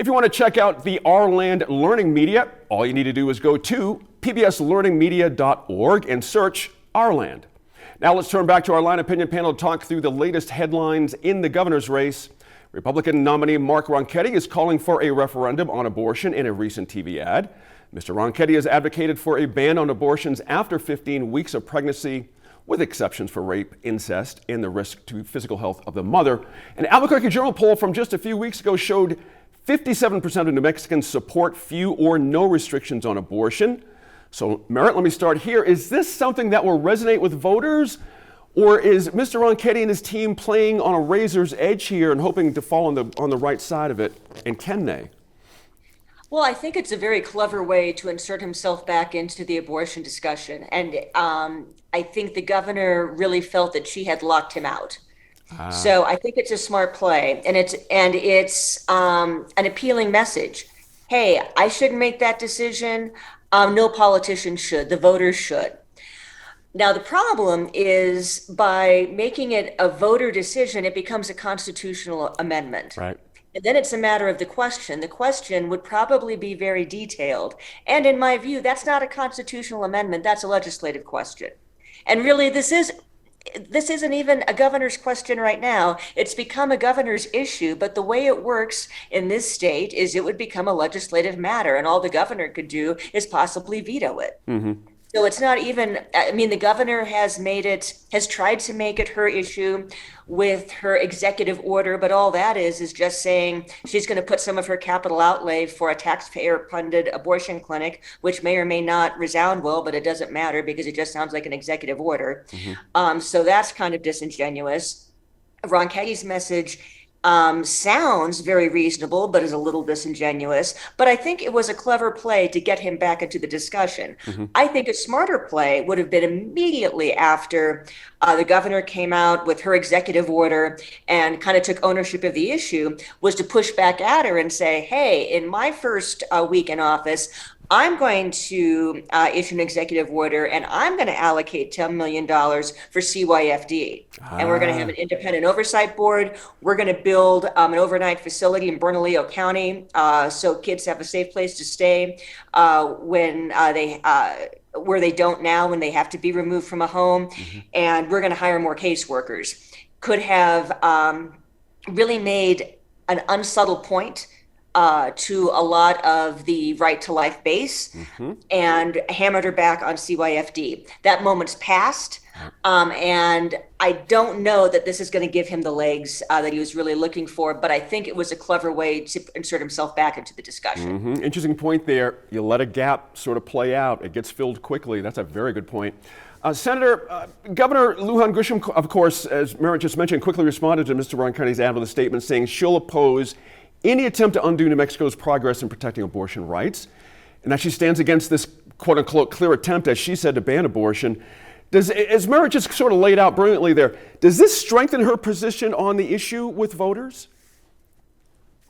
If you want to check out the Our-Land Learning Media, all you need to do is go to pbslearningmedia.org and search Our-Land. Now let's turn back to our Line Opinion panel to talk through the latest headlines in the governor's race. Republican nominee Mark Ronchetti is calling for a referendum on abortion in a recent TV ad. Mr. Ronchetti has advocated for a ban on abortions after 15 weeks of pregnancy, with exceptions for rape, incest, and the risk to physical health of the mother. An Albuquerque Journal poll from just a few weeks ago showed 57% of New Mexicans support few or no restrictions on abortion. So, Merritt, let me start here. Is this something that will resonate with voters, or is Mr. Ronchetti and his team playing on a razor's edge here and hoping to fall on the right side of it? And can they? Well, I think it's a very clever way to insert himself back into the abortion discussion. And I think the governor really felt that she had locked him out. So I think it's a smart play, and it's an appealing message. Hey, I shouldn't make that decision. No politician should. The voters should. Now, the problem is by making it a voter decision, it becomes a constitutional amendment. Right. And then it's a matter of the question. The question would probably be very detailed. And in my view, that's not a constitutional amendment. That's a legislative question. And really, this isn't even a governor's question right now. It's become a governor's issue, but the way it works in this state is it would become a legislative matter, and all the governor could do is possibly veto it. Mm-hmm. So it's not even, I mean, the governor has tried to make it her issue with her executive order, but all that is just saying she's going to put some of her capital outlay for a taxpayer-funded abortion clinic, which may or may not resound well, but it doesn't matter because it just sounds like an executive order. Mm-hmm. So that's kind of disingenuous. Ronchetti's message sounds very reasonable, but is a little disingenuous. But I think it was a clever play to get him back into the discussion. Mm-hmm. I think a smarter play would have been immediately after the governor came out with her executive order and kind of took ownership of the issue, was to push back at her and say, hey, in my first week in office, I'm going to issue an executive order, and I'm going to allocate $10 million for CYFD. And we're going to have an independent oversight board. We're going to build an overnight facility in Bernalillo County so kids have a safe place to stay where they don't now when they have to be removed from a home. Mm-hmm. And we're going to hire more caseworkers. Could have really made an unsubtle point to a lot of the right to life base, mm-hmm. and hammered her back on CYFD. That moment's passed, and I don't know that this is going to give him the legs that he was really looking for, but I think it was a clever way to insert himself back into the discussion. Mm-hmm. Interesting point there. You let a gap sort of play out. It gets filled quickly. That's a very good point. Senator, Governor Lujan Grisham, of course, as Merritt just mentioned, quickly responded to Mr. Ronchetti's ad with a statement saying she'll oppose any attempt to undo New Mexico's progress in protecting abortion rights, and that she stands against this quote-unquote clear attempt, as she said, to ban abortion. As Merritt just sort of laid out brilliantly there, does this strengthen her position on the issue with voters?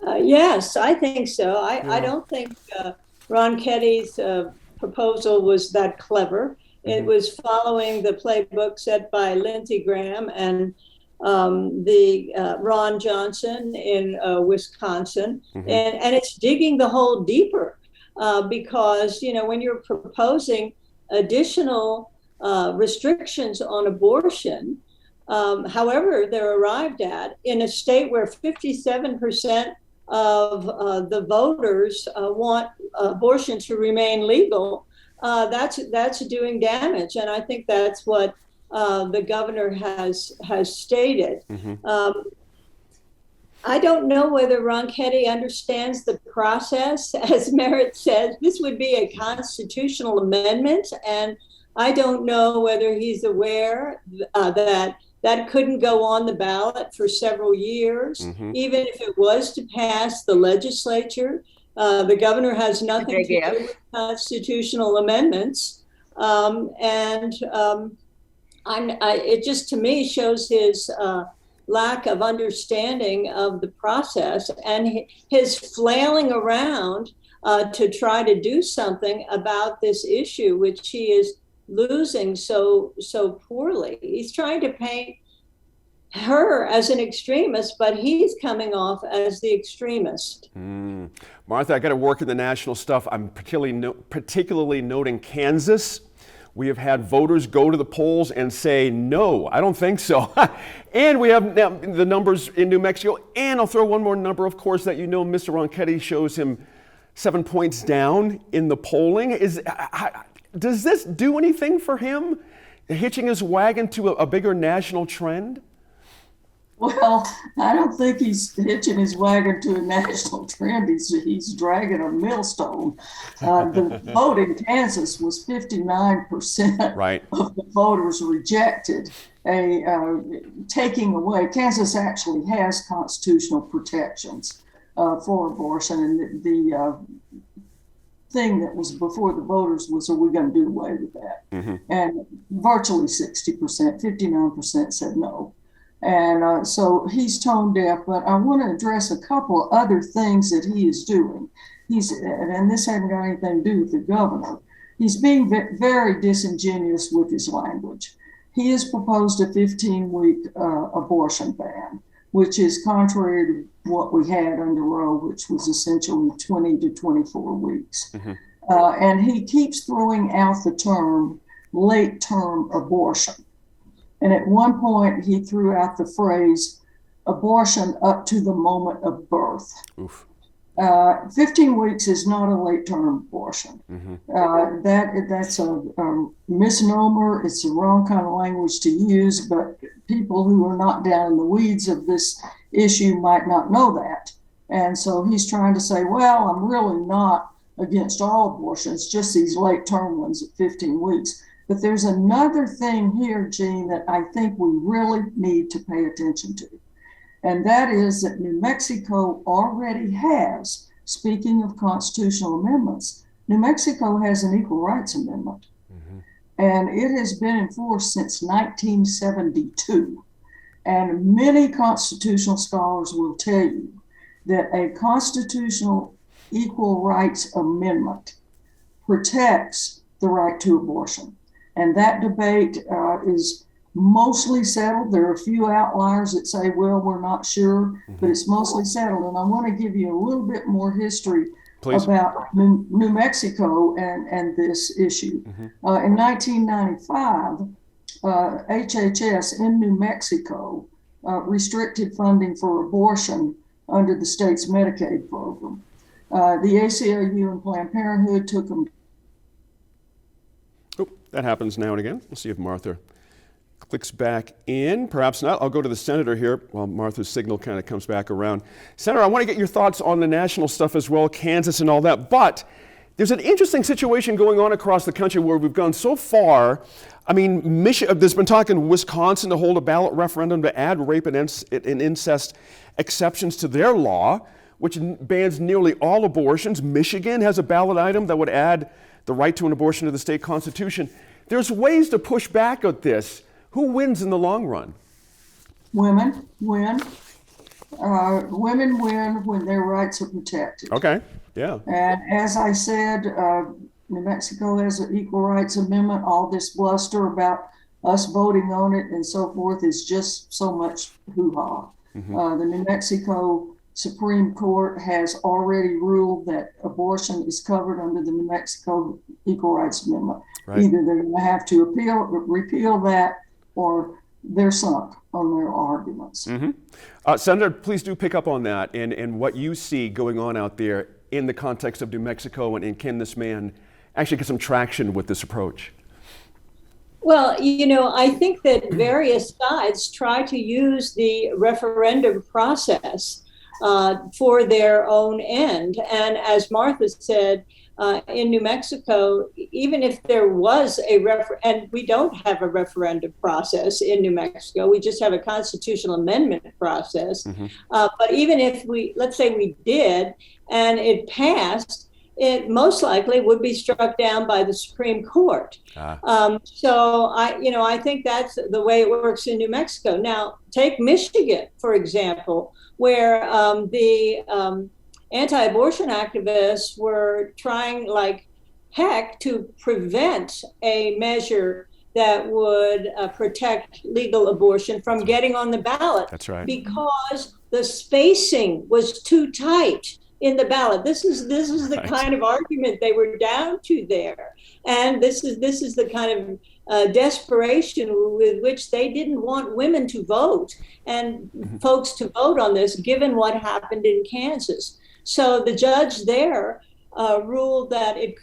Yes, I think so. I don't think Ronchetti's proposal was that clever. Mm-hmm. It was following the playbook set by Lindsey Graham and Ron Johnson in Wisconsin, mm-hmm. and it's digging the hole deeper because, you know, when you're proposing additional restrictions on abortion, however they're arrived at, in a state where 57% of the voters want abortion to remain legal, that's doing damage, and I think that's what the governor has stated. Mm-hmm. I don't know whether Ronchetti understands the process. As Merritt says, this would be a constitutional amendment, and I don't know whether he's aware that couldn't go on the ballot for several years. Mm-hmm. Even if it was to pass the legislature, the governor has nothing to do with constitutional amendments, it just, to me, shows his lack of understanding of the process and his flailing around to try to do something about this issue, which he is losing so poorly. He's trying to paint her as an extremist, but he's coming off as the extremist. Martha, I got to work in the national stuff. I'm particularly noting Kansas. We have had voters go to the polls and say, no, I don't think so. And we have now the numbers in New Mexico. And I'll throw one more number, of course, that Mr. Ronchetti shows him 7 points down in the polling. Does this do anything for him, hitching his wagon to a bigger national trend? Well, I don't think he's hitching his wagon to a national trend. He's dragging a millstone. The vote in Kansas was 59% right. of the voters rejected taking away. Kansas actually has constitutional protections for abortion, and the thing that was before the voters was, are we going to do away with that? Mm-hmm. And virtually 60%, 59% said no. And so he's tone deaf, but I want to address a couple of other things that he is doing. And this hasn't got anything to do with the governor. He's being very disingenuous with his language. He has proposed a 15-week abortion ban, which is contrary to what we had under Roe, which was essentially 20 to 24 weeks. Mm-hmm. And he keeps throwing out the term late-term abortion. And at one point, he threw out the phrase abortion up to the moment of birth. 15 weeks is not a late-term abortion. Mm-hmm. That's a misnomer. It's the wrong kind of language to use, but people who are not down in the weeds of this issue might not know that. And so he's trying to say, well, I'm really not against all abortions, just these late-term ones at 15 weeks. But there's another thing here, Gene, that I think we really need to pay attention to. And that is that New Mexico already has, speaking of constitutional amendments, New Mexico has an equal rights amendment. Mm-hmm. And it has been in force since 1972. And many constitutional scholars will tell you that a constitutional equal rights amendment protects the right to abortion. And that debate is mostly settled. There are a few outliers that say, well, we're not sure, but it's mostly settled. And I want to give you a little bit more history Please. About New Mexico and this issue. Mm-hmm. In 1995, HHS in New Mexico restricted funding for abortion under the state's Medicaid program. The ACLU and Planned Parenthood took them. That happens now and again. Let's see if Martha clicks back in. Perhaps not. I'll go to the senator here while Martha's signal kind of comes back around. Senator, I want to get your thoughts on the national stuff as well, Kansas and all that. But there's an interesting situation going on across the country where we've gone so far. I mean, there's been talk in Wisconsin to hold a ballot referendum to add rape and incest exceptions to their law, which bans nearly all abortions. Michigan has a ballot item that would add the right to an abortion to the state constitution. There's ways to push back at this. Who wins in the long run? Women win. Women win when their rights are protected. Okay, yeah. And as I said, New Mexico has an equal rights amendment. All this bluster about us voting on it and so forth is just so much hoo-ha. Mm-hmm. The New Mexico Supreme Court has already ruled that abortion is covered under the New Mexico Equal Rights Amendment. Right. Either they're going to have to repeal that, or they're sunk on their arguments. Mm-hmm. Senator, please do pick up on that and what you see going on out there in the context of New Mexico, and can this man actually get some traction with this approach? Well, I think that various sides try to use the referendum process for their own end. And as Martha said, in New Mexico, even if there was and we don't have a referendum process in New Mexico, we just have a constitutional amendment process. Mm-hmm. But even if let's say we did, and it passed, it most likely would be struck down by the Supreme Court. So I think that's the way it works in New Mexico. Now, take Michigan, for example, where the anti-abortion activists were trying like heck to prevent a measure that would protect legal abortion from getting on the ballot. That's right. Because the spacing was too tight in the ballot. This is the Right. kind of argument they were down to there, and this is the kind of desperation with which they didn't want women to vote and folks to vote on this, given what happened in Kansas. So the judge there ruled that it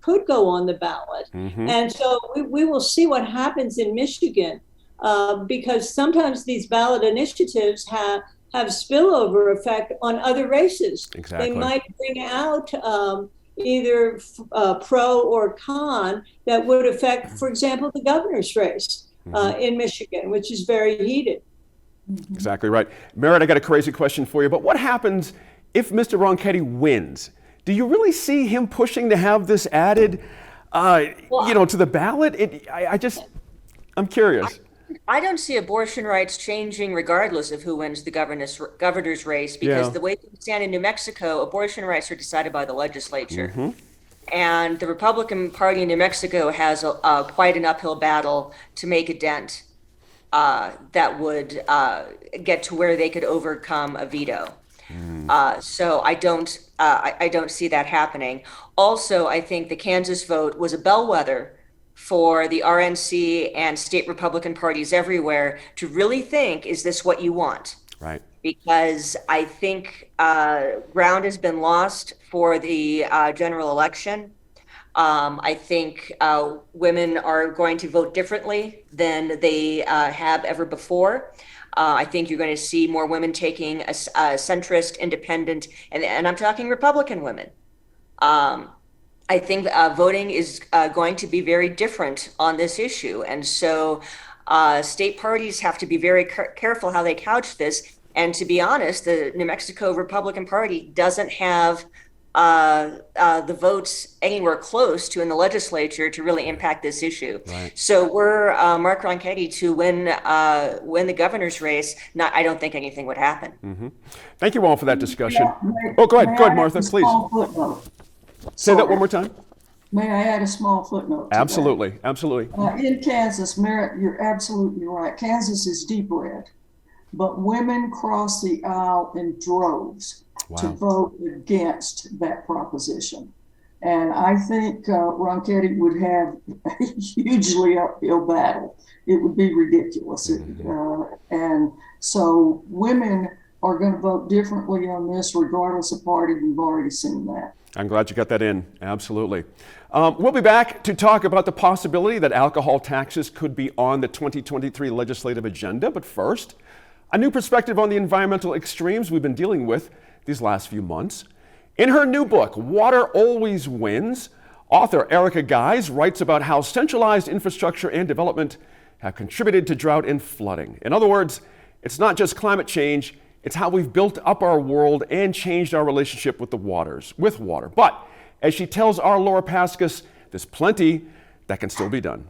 could go on the ballot, and so we will see what happens in Michigan, because sometimes these ballot initiatives have spillover effect on other races. Exactly. They might bring out either pro or con that would affect, for example, the governor's race in Michigan, which is very heated. Exactly right. Merritt, I got a crazy question for you, but what happens if Mr. Ronchetti wins? Do you really see him pushing to have this added, to the ballot? I'm curious. I don't see abortion rights changing regardless of who wins the governor's race, because the way things stand in New Mexico, abortion rights are decided by the legislature. And the Republican Party in New Mexico has quite an uphill battle to make a dent that would get to where they could overcome a veto. So I don't see that happening. Also, I think the Kansas vote was a bellwether for the RNC and state Republican parties everywhere to really think, is this what you want? Right. Because I think ground has been lost for the general election. I think women are going to vote differently than they have ever before. I think you're going to see more women taking a centrist, independent, and I'm talking Republican women. I think voting is going to be very different on this issue. And so state parties have to be very careful how they couch this. And to be honest, the New Mexico Republican Party doesn't have the votes anywhere close to in the legislature to really impact this issue. Right. So we're Mark Ronchetti to win the governor's race. I don't think anything would happen. Thank you all for that discussion. May Go I ahead, add Martha, a please. small footnote? Say that one more time. May I add a small footnote to that? Absolutely. In Kansas, Merritt, you're absolutely right. Kansas is deep red, but women cross the aisle in droves to vote against that proposition. And I think Ronchetti would have a hugely uphill battle. It would be ridiculous. And so women are going to vote differently on this regardless of party. We've already seen that. I'm glad you got that in. Absolutely. We'll be back to talk about the possibility that alcohol taxes could be on the 2023 legislative agenda. But first, a new perspective on the environmental extremes we've been dealing with these last few months. In her new book, Water Always Wins, author Erica Guise writes about how centralized infrastructure and development have contributed to drought and flooding. In other words, it's not just climate change, it's how we've built up our world and changed our relationship with water. But as she tells our Laura Paskus, there's plenty that can still be done.